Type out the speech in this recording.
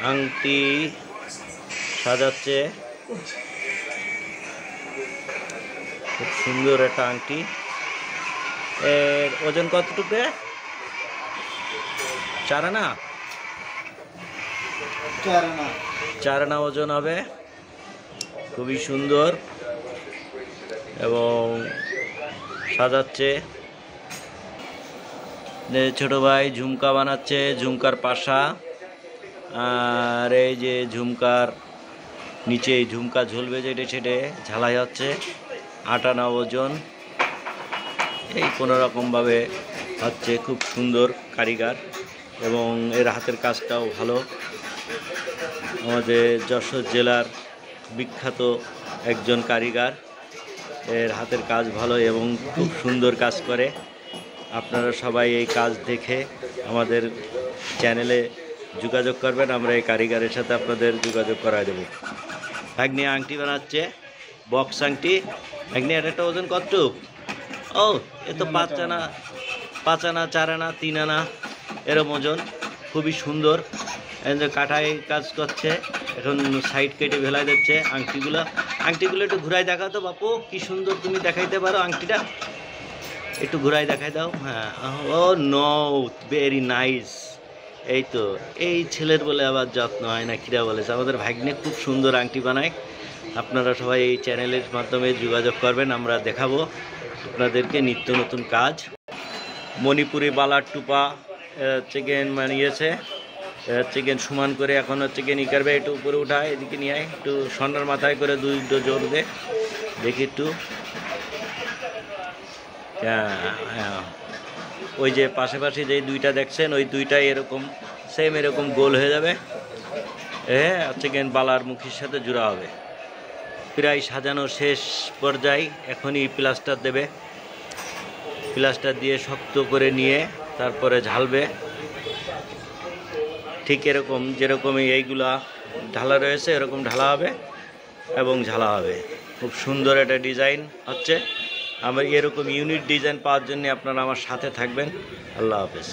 আংটি সাজাচ্ছে, খুব সুন্দর একটা আংটি। এর ওজন কতটুকু? 4 আনা? 4 আনা ওজন হবে। খুবই সুন্দর এবং সাজাচ্ছে। ছোট ভাই ঝুমকা বানাচ্ছে, ঝুমকার পাশা। আর এই যে ঝুমকার নিচে ঝুমকা ঝুলবে যেটা সেটা ঝালাই হচ্ছে। 8 আনা ওজন। এই কোনোরকমভাবে হচ্ছে, খুব সুন্দর কারিগর এবং এর হাতের কাজটাও ভালো। আমাদের যশোর জেলার বিখ্যাত একজন কারিগর, এর হাতের কাজ ভালো এবং খুব সুন্দর কাজ করে। আপনারা সবাই এই কাজ দেখে আমাদের চ্যানেলে যোগাযোগ করবেন, আমরা এই কারিগরের সাথে আপনাদের যোগাযোগ করায় দেব। ভাগ্নি আংটি বানাচ্ছে, বক্স আংটি। ভাগ্নি একটা ওজন কতটুক? ও এ তো 5 আনা, 5 আনা, 4 আনা, 3 আনা এরম ওজন। খুবই সুন্দর। কাঠায় কাজ করছে, এখন সাইড কেটে ভেলাই দিচ্ছে আংটিগুলো। একটু ঘুরাই দেখাও তো বাপু, কি সুন্দর তুমি দেখাইতে পারো আংটিটা, একটু ঘুরাই দেখাই দাও। হ্যাঁ, ও নো, ভেরি নাইস। এই তো, এই ছেলের বলে আবার যত্ন হয় না, কিরা বলেছে। আমাদের ভাগ্নে খুব সুন্দর আংটি বানায়। আপনারা সবাই এই চ্যানেলের মাধ্যমে যোগাযোগ করবেন, আমরা দেখাবো আপনাদেরকে নিত্য নতুন কাজ। মণিপুরি বালার টুপা চিকেন বানিয়েছে, চিকেন সমান করে এখন হচ্ছে কি নিয়ে করবে, একটু উপরে উঠায়, এদিকে নিয়ে আয়, একটু সন্ধ্যার মাথায় করে দুটো জোর দে দেখি একটু। ওই যে পাশাপাশি যে দুইটা দেখছেন, ওই দুইটাই এরকম সেম এরকম গোল হয়ে যাবে। হ্যাঁ, চিকেন বালার মুখের সাথে জোড়া হবে। প্রায় সাজানো শেষ পর্যায়ে, এখনই প্লাস্টার দেবে। প্লাস্টার দিয়ে শক্ত করে নিয়ে তারপরে ঝালবে। ঠিক এরকম যেরকম এইগুলা ঢালা রয়েছে এরকম ঢালা হবে এবং ঝালা হবে। খুব সুন্দর একটা ডিজাইন হচ্ছে। আমার এরকম ইউনিক ডিজাইন পাওয়ার জন্য আপনারা আমার সাথে থাকবেন। আল্লাহ হাফেজ।